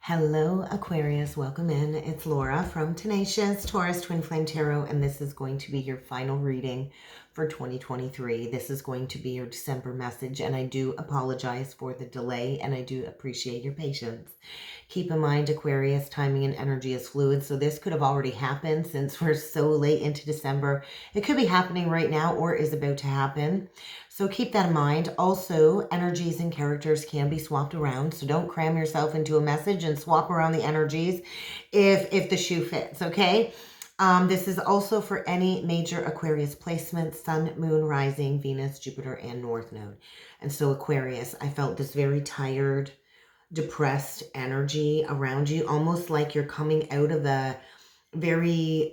Hello, Aquarius. Welcome in. It's Laura from Tenacious Taurus Twin Flame Tarot, and this is going to be your final reading for 2023. This is going to be your December message, and I do apologize for the delay, and I do appreciate your patience. Keep in mind, Aquarius, timing and energy is fluid, so this could have already happened since we're so late into December. It could be happening right now or is about to happen. So keep that in mind. Also, energies and characters can be swapped around, so don't cram yourself into a message and swap around the energies if the shoe fits, okay? This is also for any major Aquarius placements: Sun, Moon, Rising, Venus, Jupiter, and North Node. And so Aquarius, I felt this very tired, depressed energy around you, almost like you're coming out of a very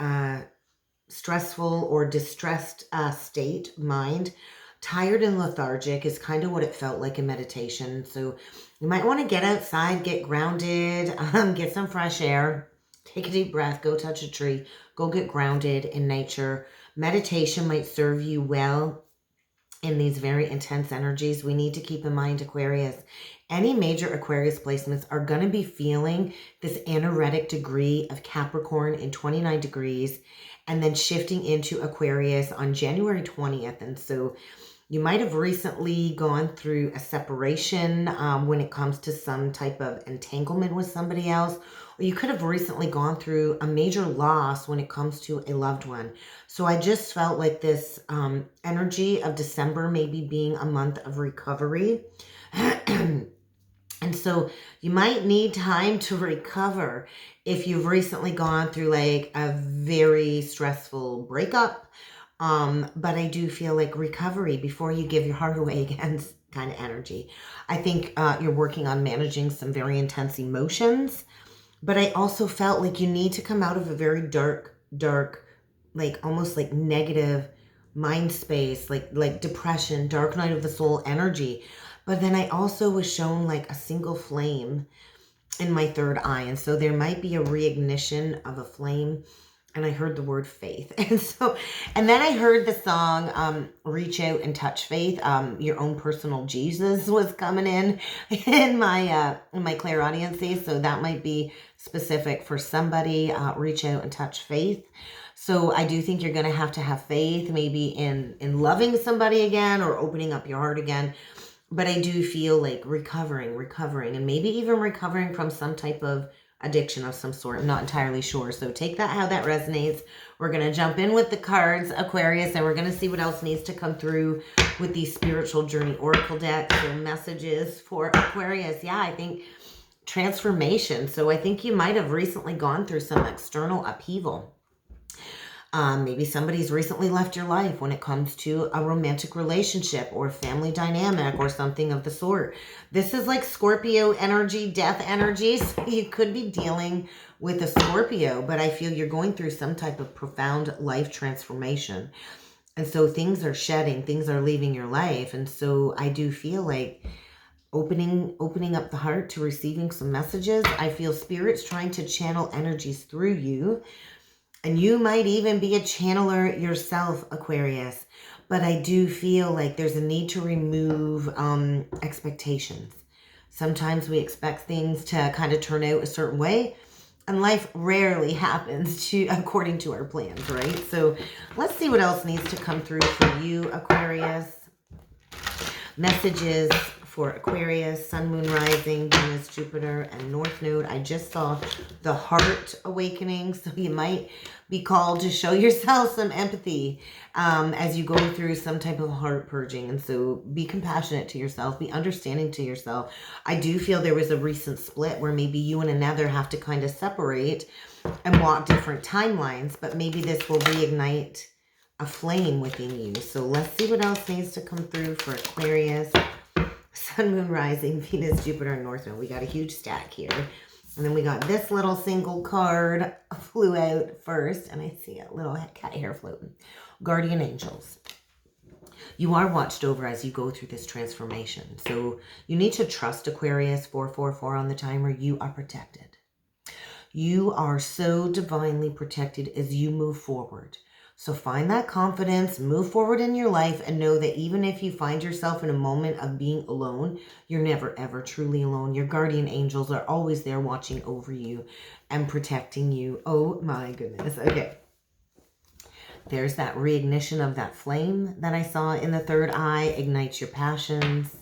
stressful or distressed state, mind. Tired and lethargic is kind of what it felt like in meditation. So you might want to get outside, get grounded, get some fresh air, take a deep breath, go touch a tree, go get grounded in nature. Meditation might serve you well in these very intense energies. We need to keep in mind, Aquarius, any major Aquarius placements are going to be feeling this anoretic degree of Capricorn in 29 degrees and then shifting into Aquarius on January 20th. And so you might have recently gone through a separation when it comes to some type of entanglement with somebody else. Or you could have recently gone through a major loss when it comes to a loved one. So I just felt like this energy of December maybe being a month of recovery. And so you might need time to recover if you've recently gone through like a very stressful breakup. But I do feel like recovery before you give your heart away again kind of energy. I think you're working on managing some very intense emotions, but I also felt like you need to come out of a very dark, like almost like negative mind space, like depression, dark night of the soul energy. But then I also was shown like a single flame in my third eye. And so there might be a reignition of a flame. And I heard the word faith. And then I heard the song, Reach Out and Touch Faith. Your own personal Jesus was coming in my clairaudiency. So that might be specific for somebody, reach out and touch faith. So I do think you're going to have faith, maybe in loving somebody again or opening up your heart again. But I do feel like recovering, and maybe even recovering from some type of addiction of some sort. I'm not entirely sure. So take that how that resonates. We're going to jump in with the cards, Aquarius, and we're going to see what else needs to come through with these spiritual journey oracle decks and messages for Aquarius. Yeah, I think transformation. So I think you might have recently gone through some external upheaval. Maybe somebody's recently left your life when it comes to a romantic relationship or family dynamic or something of the sort. This is like Scorpio energy, death energy. So you could be dealing with a Scorpio, but I feel you're going through some type of profound life transformation. And so things are shedding, things are leaving your life. And so I do feel like opening up the heart to receiving some messages. I feel spirits trying to channel energies through you. And you might even be a channeler yourself, Aquarius. But I do feel like there's a need to remove expectations. Sometimes we expect things to kind of turn out a certain way, and life rarely happens according to our plans, right? So let's see what else needs to come through for you, Aquarius. Messages for Aquarius, Sun, Moon, Rising, Venus, Jupiter, and North Node. I just saw the heart awakening, so you might be called to show yourself some empathy as you go through some type of heart purging. And so be compassionate to yourself, be understanding to yourself. I do feel there was a recent split where maybe you and another have to kind of separate and walk different timelines, but maybe this will reignite a flame within you. So let's see what else needs to come through for Aquarius. Sun, Moon, Rising, Venus, Jupiter, and North Node. We got a huge stack here. And then we got this little single card flew out first. And I see a little cat hair floating. Guardian Angels. You are watched over as you go through this transformation. So you need to trust, Aquarius. 444 on the timer. You are protected. You are so divinely protected as you move forward. So find that confidence, move forward in your life, and know that even if you find yourself in a moment of being alone, you're never ever truly alone. Your guardian angels are always there watching over you and protecting you. Oh my goodness. Okay. There's that reignition of that flame that I saw in the third eye. Ignites your passions,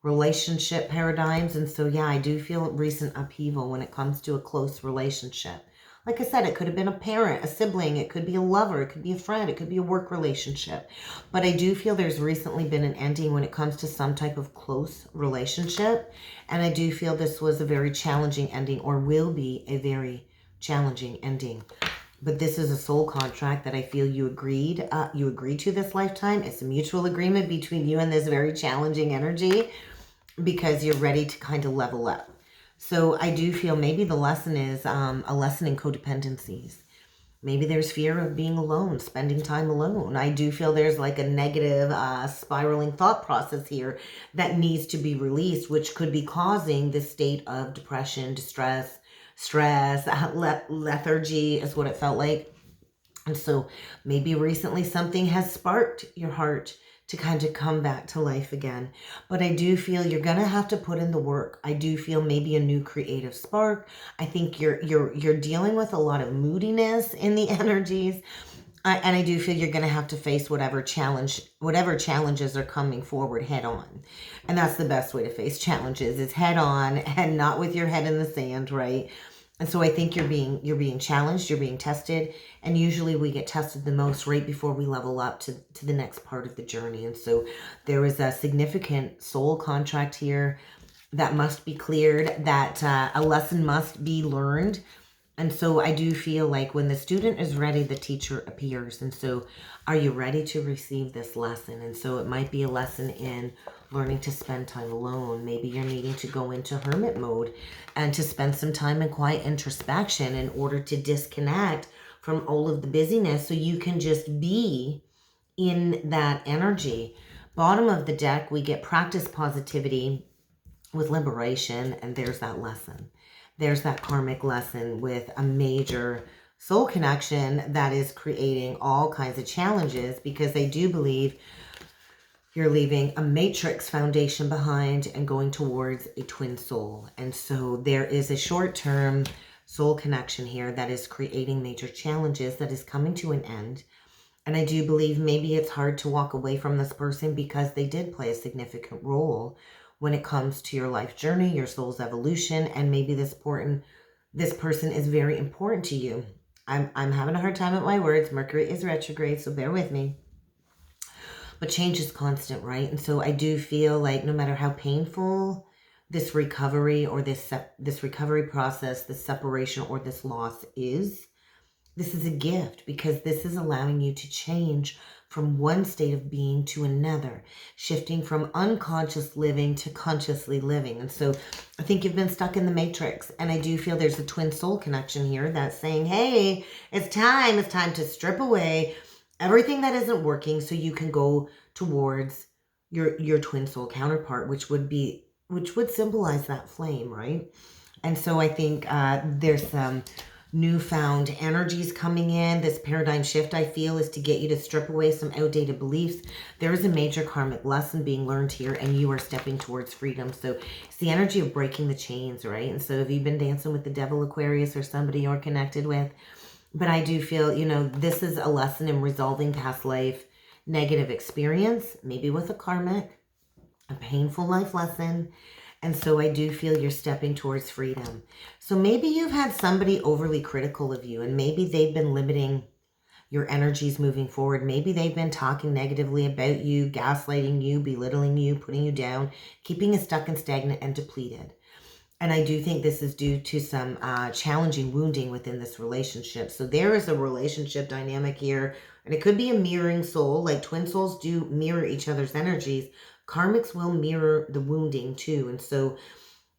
relationship paradigms. And so, yeah, I do feel recent upheaval when it comes to a close relationship. Like I said, it could have been a parent, a sibling, it could be a lover, it could be a friend, it could be a work relationship. But I do feel there's recently been an ending when it comes to some type of close relationship. And I do feel this was a very challenging ending, or will be a very challenging ending. But this is a soul contract that I feel you agreed to this lifetime. It's a mutual agreement between you and this very challenging energy, because you're ready to kind of level up. So I do feel maybe the lesson is a lesson in codependencies. Maybe there's fear of being alone, spending time alone. I do feel there's like a negative spiraling thought process here that needs to be released, which could be causing this state of depression, distress, stress, lethargy is what it felt like. And so maybe recently something has sparked your heart to kind of come back to life again. But I do feel you're going to have to put in the work. I do feel maybe a new creative spark. I think you're dealing with a lot of moodiness in the energies. And I do feel you're going to have to face whatever challenges are coming forward head on. And that's the best way to face challenges, is head on and not with your head in the sand, right? And so I think you're being challenged, you're being tested, and usually we get tested the most right before we level up to the next part of the journey. And so there is a significant soul contract here that must be cleared, that a lesson must be learned. And so I do feel like when the student is ready, the teacher appears. And so are you ready to receive this lesson? And so it might be a lesson in learning to spend time alone. Maybe you're needing to go into hermit mode and to spend some time in quiet introspection in order to disconnect from all of the busyness so you can just be in that energy. Bottom of the deck, we get practice positivity with liberation, and there's that lesson. There's that karmic lesson with a major soul connection that is creating all kinds of challenges, because I do believe you're leaving a matrix foundation behind and going towards a twin soul. And so there is a short-term soul connection here that is creating major challenges that is coming to an end. And I do believe maybe it's hard to walk away from this person because they did play a significant role when it comes to your life journey, your soul's evolution, and maybe this person is very important to you. I'm having a hard time with my words. Mercury is retrograde, so bear with me. But change is constant, right? And so I do feel like no matter how painful this recovery or this recovery process, this separation or this loss is, this is a gift, because this is allowing you to change from one state of being to another, shifting from unconscious living to consciously living. And so I think you've been stuck in the matrix, and I do feel there's a twin soul connection here that's saying, hey, it's time to strip away everything that isn't working so you can go towards your twin soul counterpart, which would symbolize that flame, right? And so I think there's some newfound energies coming in. This paradigm shift, I feel, is to get you to strip away some outdated beliefs. There is a major karmic lesson being learned here, and you are stepping towards freedom. So it's the energy of breaking the chains, right? And so if you've been dancing with the devil, Aquarius, or somebody you're connected with, but I do feel, this is a lesson in resolving past life negative experience, maybe with a karmic, a painful life lesson. And so I do feel you're stepping towards freedom. So maybe you've had somebody overly critical of you, and maybe they've been limiting your energies moving forward. Maybe they've been talking negatively about you, gaslighting you, belittling you, putting you down, keeping you stuck and stagnant and depleted. And I do think this is due to some challenging wounding within this relationship. So there is a relationship dynamic here, and it could be a mirroring soul. Like twin souls do mirror each other's energies. Karmics will mirror the wounding too. And so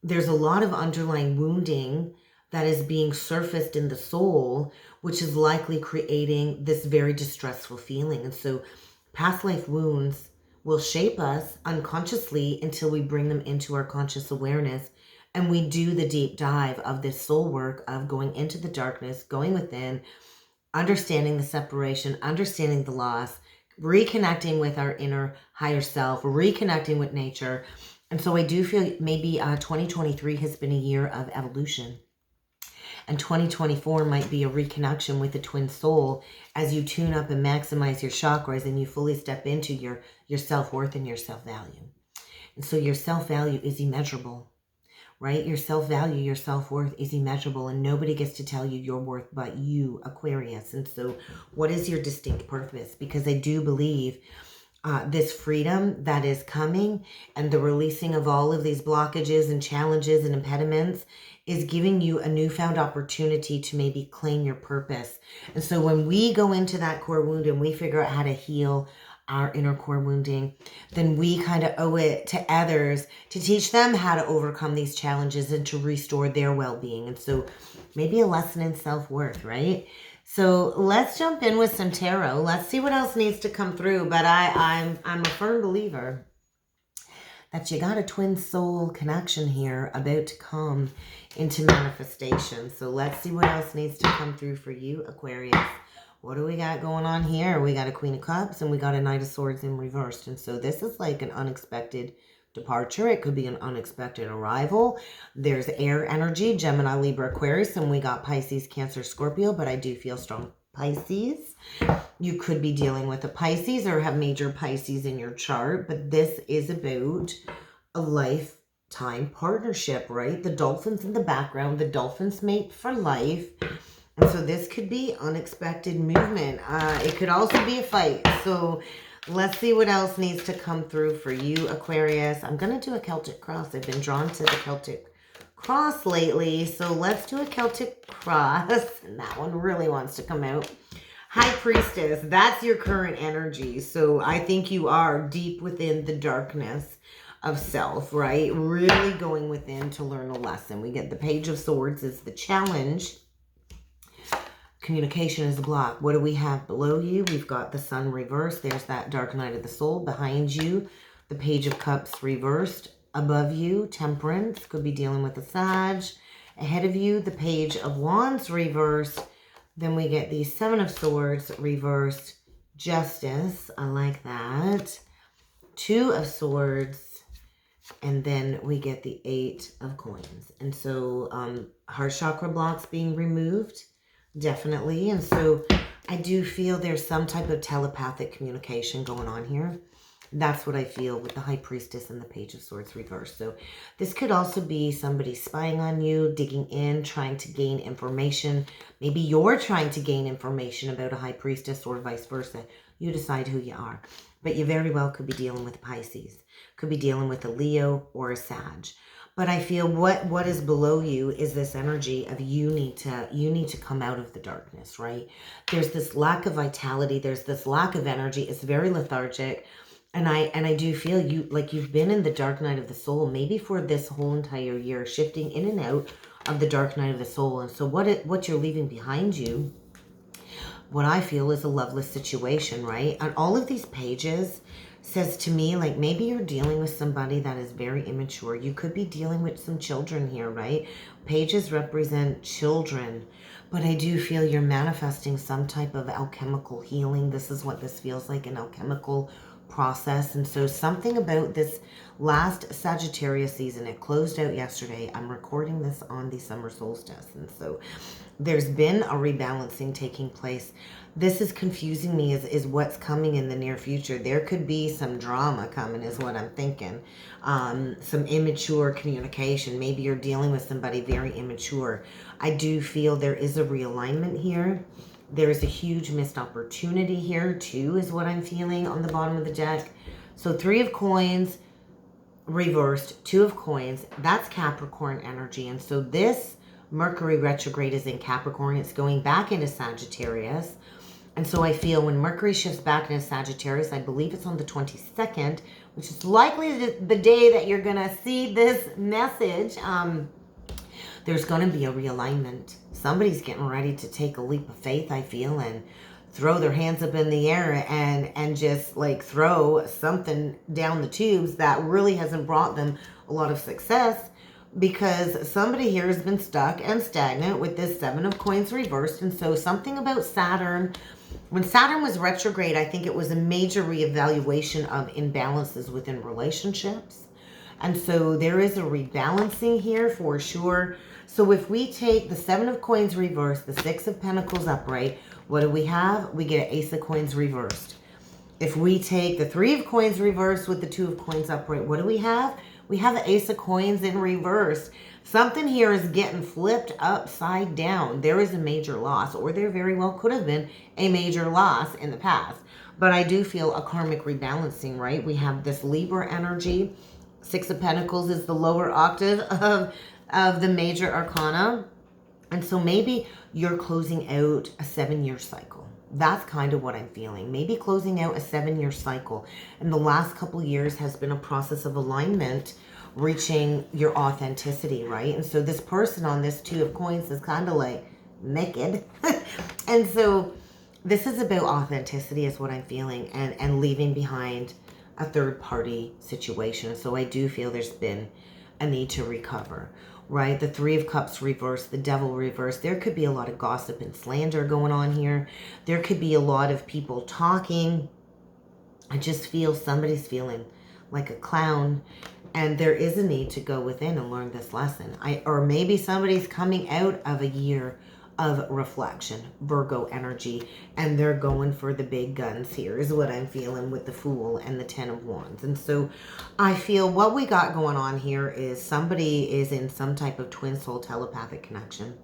there's a lot of underlying wounding that is being surfaced in the soul, which is likely creating this very distressful feeling. And so past life wounds will shape us unconsciously until we bring them into our conscious awareness. And we do the deep dive of this soul work of going into the darkness, going within, understanding the separation, understanding the loss, reconnecting with our inner higher self, reconnecting with nature. And so I do feel maybe 2023 has been a year of evolution. And 2024 might be a reconnection with the twin soul as you tune up and maximize your chakras and you fully step into your self-worth and your self-value. And so your self-value is immeasurable, right? Your self-value, your self-worth is immeasurable, and nobody gets to tell you your worth but you, Aquarius. And so what is your distinct purpose? Because I do believe this freedom that is coming and the releasing of all of these blockages and challenges and impediments is giving you a newfound opportunity to maybe claim your purpose. And so when we go into that core wound and we figure out how to heal our inner core wounding, then we kind of owe it to others to teach them how to overcome these challenges and to restore their well-being. And so maybe a lesson in self-worth, right? So let's jump in with some tarot. Let's see what else needs to come through. But I'm a firm believer that you got a twin soul connection here about to come into manifestation. So let's see what else needs to come through for you, Aquarius. What do we got going on here? We got a Queen of Cups and we got a Knight of Swords in reversed. And so this is like an unexpected departure. It could be an unexpected arrival. There's air energy, Gemini, Libra, Aquarius, and we got Pisces, Cancer, Scorpio, but I do feel strong Pisces. You could be dealing with a Pisces or have major Pisces in your chart, but this is about a lifetime partnership, right? The dolphins in the background, the dolphins mate for life. And so this could be unexpected movement. It could also be a fight. So let's see what else needs to come through for you, Aquarius. I'm going to do a Celtic cross. I've been drawn to the Celtic cross lately. So let's do a Celtic cross. And that one really wants to come out. High Priestess, that's your current energy. So I think you are deep within the darkness of self, right? Really going within to learn a lesson. We get the Page of Swords is the challenge. Communication is a block. What do we have below you? We've got the Sun reversed. There's that dark night of the soul. Behind you, the Page of Cups reversed. Above you, Temperance. Could be dealing with a Sag. Ahead of you, the Page of Wands reversed. Then we get the Seven of Swords reversed. Justice. I like that. Two of Swords. And then we get the Eight of Coins. And so heart chakra blocks being removed. Definitely. And so I do feel there's some type of telepathic communication going on here. That's what I feel with the High Priestess and the Page of Swords reversed. So this could also be somebody spying on you, digging in, trying to gain information. Maybe you're trying to gain information about a High Priestess or vice versa. You decide who you are. But you very well could be dealing with Pisces. Could be dealing with a Leo or a Sag. But I feel what is below you is this energy of you need to come out of the darkness, right? There's this lack of vitality. There's this lack of energy. It's very lethargic. And I do feel you like you've been in the dark night of the soul, maybe for this whole entire year, shifting in and out of the dark night of the soul. And so what you're leaving behind you, what I feel is a loveless situation, right? And all of these pages says to me, like, maybe you're dealing with somebody that is very immature. You could be dealing with some children here, right? Pages represent children, but I do feel you're manifesting some type of alchemical healing. This is what this feels like, an alchemical process. And so something about this last Sagittarius season, it closed out yesterday. I'm recording this on the summer solstice. And so there's been a rebalancing taking place. This is confusing me is what's coming in the near future. There could be some drama coming is what I'm thinking. Some immature communication. Maybe you're dealing with somebody very immature. I do feel there is a realignment here. There's a huge missed opportunity here too is what I'm feeling on the bottom of the deck. So Three of Coins reversed, Two of Coins. That's Capricorn energy. And so this Mercury retrograde is in Capricorn. It's going back into Sagittarius. And so I feel when Mercury shifts back into Sagittarius, I believe it's on the 22nd, which is likely the day that you're going to see this message. There's going to be a realignment. Somebody's getting ready to take a leap of faith, I feel, and throw their hands up in the air and just like throw something down the tubes that really hasn't brought them a lot of success. because somebody here has been stuck and stagnant with this Seven of Coins reversed. And so something about Saturn, when Saturn was retrograde, I think it was a major reevaluation of imbalances within relationships. And so there is a rebalancing here for sure. So if we take the Seven of Coins reversed, the Six of Pentacles upright, what do we have? We get an Ace of Coins reversed. If we take the Three of Coins reversed with the Two of Coins upright, what do we have? We have the Ace of Coins in reverse. Something here is getting flipped upside down. There is a major loss, or there very well could have been a major loss in the past. But I do feel a karmic rebalancing, right? We have this Libra energy. Six of Pentacles is the lower octave of the major arcana. And so maybe you're closing out a 7-year cycle. That's kind of what I'm feeling. Maybe closing out a 7-year cycle. And the last couple years has been a process of alignment, reaching your authenticity, right? And so this person on this Two of Coins is kind of like naked. And so this is about authenticity is what I'm feeling, and leaving behind a third-party situation. So I do feel there's been a need to recover, right? The Three of Cups reversed, the Devil reversed. There could be a lot of gossip and slander going on here. There could be a lot of people talking. I just feel somebody's feeling like a clown, and there is a need to go within and learn this lesson. Or maybe somebody's coming out of a year of reflection, Virgo energy, and they're going for the big guns here is what I'm feeling with the Fool and the Ten of Wands. And so I feel what we got going on here is somebody is in some type of twin soul telepathic connection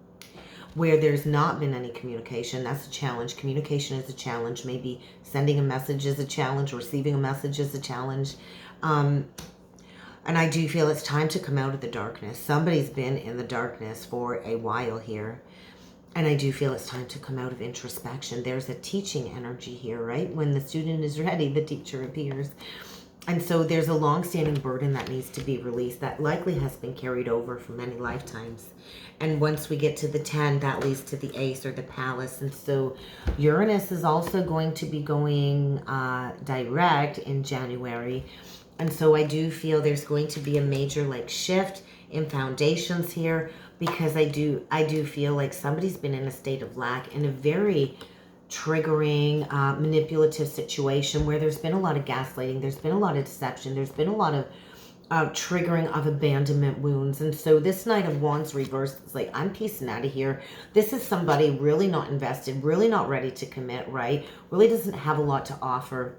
where there's not been any communication. That's a challenge. Communication is a challenge. Maybe sending a message is a challenge. Receiving a message is a challenge. And I do feel it's time to come out of the darkness. Somebody's been in the darkness for a while here. And I do feel it's time to come out of introspection. There's a teaching energy here, right? When the student is ready, the teacher appears. And so there's a long-standing burden that needs to be released that likely has been carried over for many lifetimes. And once we get to the 10, that leads to the Ace or the Palace. And so Uranus is also going to be going direct in January. And so I do feel there's going to be a major shift in foundations here, because I do feel like somebody's been in a state of lack, in a very triggering, manipulative situation where there's been a lot of gaslighting, there's been a lot of deception, there's been a lot of triggering of abandonment wounds. And so this Knight of Wands reversed, it's like, I'm piecing out of here. This is somebody really not invested, really not ready to commit, right? Really doesn't have a lot to offer.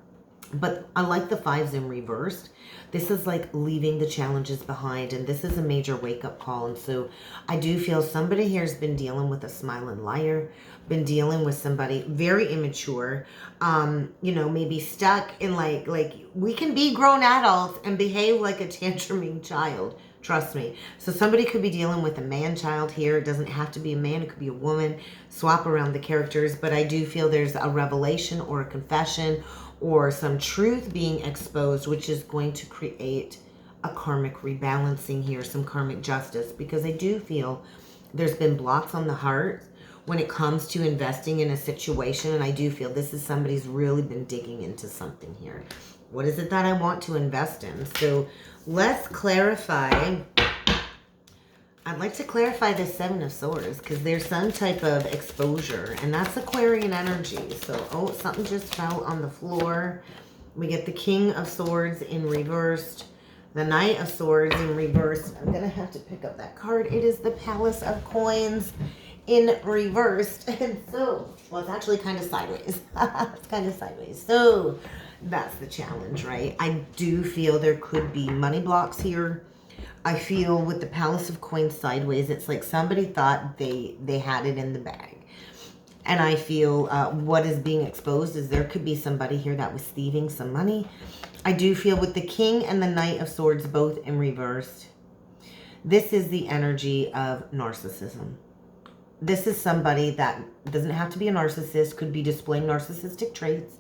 But I like the Fives in reversed. This is like leaving the challenges behind, and this is a major wake-up call. And so I do feel somebody here has been dealing with a smiling liar, been dealing with somebody very immature, you know, maybe stuck in like we can be grown adults and behave like a tantruming child. Trust me. So somebody could be dealing with a man-child here. It doesn't have to be a man. It could be a woman. Swap around the characters. But I do feel there's a revelation or a confession or some truth being exposed, which is going to create a karmic rebalancing here, some karmic justice, because I do feel there's been blocks on the heart when it comes to investing in a situation, and I do feel this is somebody's really been digging into something here. What is it that I want to invest in? So let's clarify. I'd like to clarify the Seven of Swords, because there's some type of exposure, and that's Aquarian energy. So, oh, something just fell on the floor. We get the King of Swords in reversed, the Knight of Swords in reversed. I'm going to have to pick up that card. It is the Palace of Coins in reversed. And so, well, it's actually kind of sideways. It's kind of sideways. So, that's the challenge, right? I do feel there could be money blocks here. I feel with the Palace of Coins sideways, it's like somebody thought they had it in the bag. And I feel what is being exposed is there could be somebody here that was thieving some money. I do feel with the King and the Knight of Swords both in reversed, this is the energy of narcissism. This is somebody that doesn't have to be a narcissist, could be displaying narcissistic traits.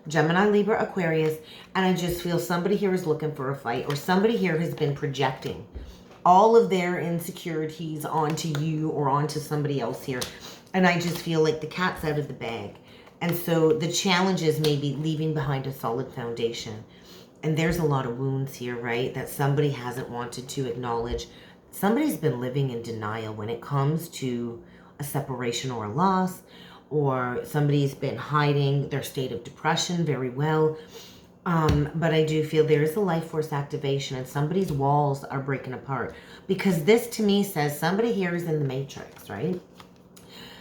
Gemini, Libra, Aquarius, and I just feel somebody here is looking for a fight, or somebody here has been projecting all of their insecurities onto you or onto somebody else here. And I just feel like the cat's out of the bag. And so the challenge is maybe leaving behind a solid foundation. And there's a lot of wounds here, right, that somebody hasn't wanted to acknowledge. somebody's been living in denial when it comes to a separation or a loss, or somebody's been hiding their state of depression very well. But I do feel there is a life force activation and somebody's walls are breaking apart, because this to me says somebody here is in the matrix, right?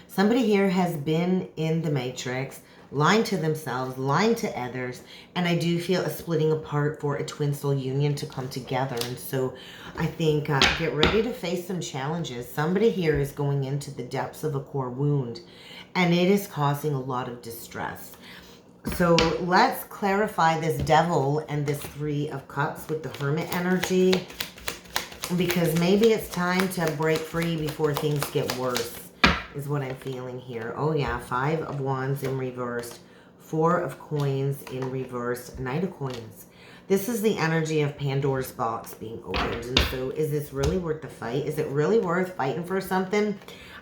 Somebody here has been in the matrix, lying to themselves, lying to others, and I do feel a splitting apart for a twin soul union to come together. And so I think get ready to face some challenges. Somebody here is going into the depths of a core wound, and it is causing a lot of distress. So let's clarify this devil and this 3 of cups with the hermit energy, because maybe it's time to break free before things get worse, is what I'm feeling here. Oh yeah, 5 of wands in reversed, 4 of coins in reversed, Knight of coins. This is the energy of Pandora's box being opened. And so is this really worth the fight? Is it really worth fighting for something?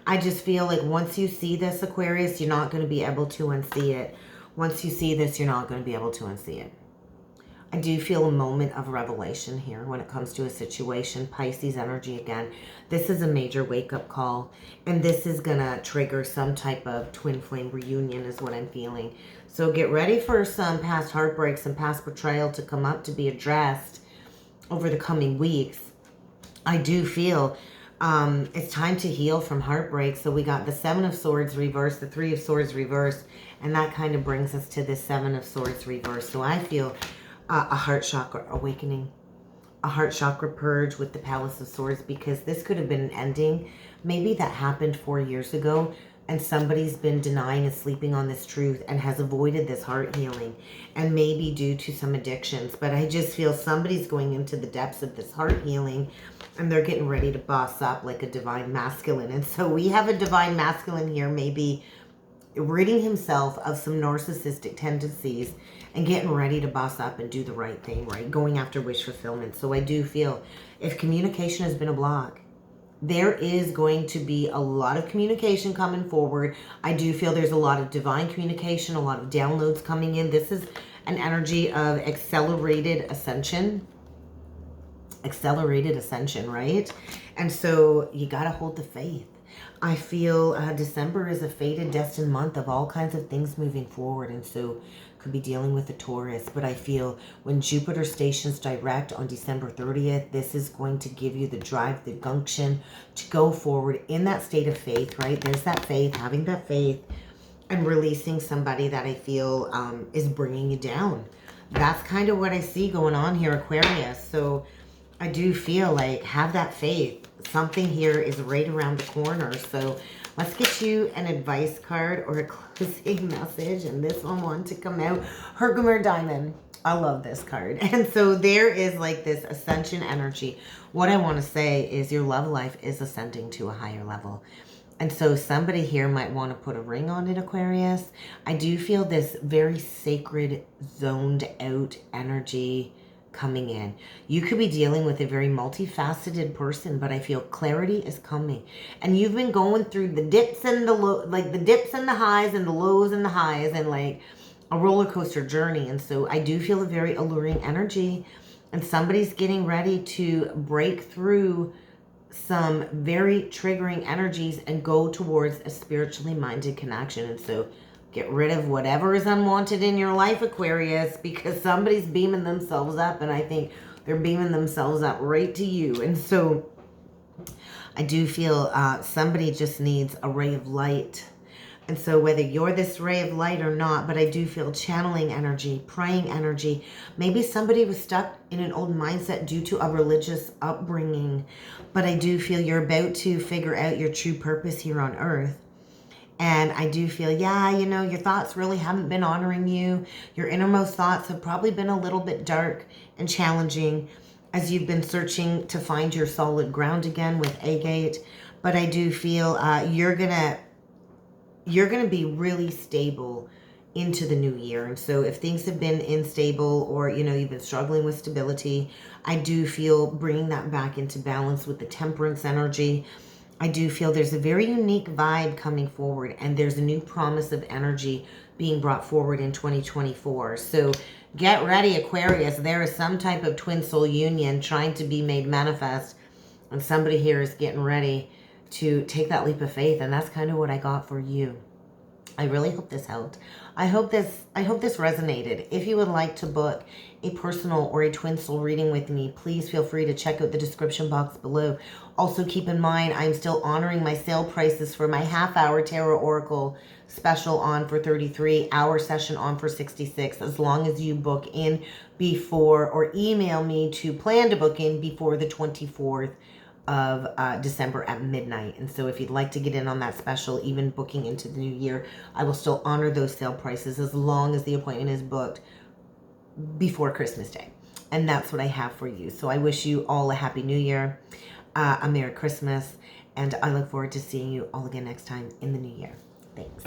I just feel like once you see this, Aquarius, you're not going to be able to unsee it. Once you see this, you're not going to be able to unsee it. I do feel a moment of revelation here when it comes to a situation. Pisces energy again. This is a major wake-up call. And this is going to trigger some type of twin flame reunion is what I'm feeling. So get ready for some past heartbreaks and past betrayal to come up to be addressed over the coming weeks. I do feel it's time to heal from heartbreak. So we got the 7 of Swords reversed, the 3 of Swords reversed, and that kind of brings us to the 7 of Swords reversed. So I feel a heart chakra awakening, a heart chakra purge with the Palace of Swords, because this could have been an ending. Maybe that happened 4 years ago, and somebody's been denying and sleeping on this truth and has avoided this heart healing, and maybe due to some addictions. But I just feel somebody's going into the depths of this heart healing, and they're getting ready to boss up like a divine masculine. And so we have a divine masculine here, maybe ridding himself of some narcissistic tendencies and getting ready to boss up and do the right thing, right? Going after wish fulfillment. So I do feel if communication has been a block, there is going to be a lot of communication coming forward. I do feel there's a lot of divine communication, a lot of downloads coming in. This is an energy of accelerated ascension, right? And so you got to hold the faith. I feel December is a fated, destined month of all kinds of things moving forward. And so could be dealing with a Taurus. But I feel when Jupiter stations direct on December 30th, this is going to give you the drive, the gumption to go forward in that state of faith, right? There's that faith, having that faith, and releasing somebody that I feel is bringing you down. That's kind of what I see going on here, Aquarius. So I do feel like have that faith. Something here is right around the corner. So let's get you an advice card or a closing message. And this one wanted to come out. Herkimer Diamond. I love this card. And so there is like this ascension energy. What I want to say is your love life is ascending to a higher level. And so somebody here might want to put a ring on it, Aquarius. I do feel this very sacred, zoned out energy coming in. You could be dealing with a very multifaceted person, but I feel clarity is coming. And you've been going through the dips and the low, like the dips and the highs and the lows and the highs, and like a roller coaster journey. And so I do feel a very alluring energy, and somebody's getting ready to break through some very triggering energies and go towards a spiritually minded connection. And so get rid of whatever is unwanted in your life, Aquarius, because somebody's beaming themselves up, and I think they're beaming themselves up right to you. And so I do feel somebody just needs a ray of light. And so whether you're this ray of light or not, but I do feel channeling energy, praying energy. Maybe somebody was stuck in an old mindset due to a religious upbringing, but I do feel you're about to figure out your true purpose here on earth. And I do feel, yeah, you know, your thoughts really haven't been honoring you. Your innermost thoughts have probably been a little bit dark and challenging as you've been searching to find your solid ground again with Agate. But I do feel you're gonna be really stable into the new year. And so if things have been unstable, or, you know, you've been struggling with stability, I do feel bringing that back into balance with the temperance energy. I do feel there's a very unique vibe coming forward, and there's a new promise of energy being brought forward in 2024. So get ready, Aquarius. There is some type of twin soul union trying to be made manifest And somebody here is getting ready to take that leap of faith. And that's kind of what I got for you. I really hope this helped. I hope this resonated. If you would like to book a personal or a twin soul reading with me, please feel free to check out the description box below. Also keep in mind, I'm still honoring my sale prices for my half-hour tarot oracle special on for $33, hour session on for $66, as long as you book in before, or email me to plan to book in before the 24th of December at midnight. And so if you'd like to get in on that special, even booking into the new year, I will still honor those sale prices as long as the appointment is booked before Christmas Day. And that's what I have for you. So I wish you all a happy new year, a Merry Christmas, and I look forward to seeing you all again next time in the new year. Thanks.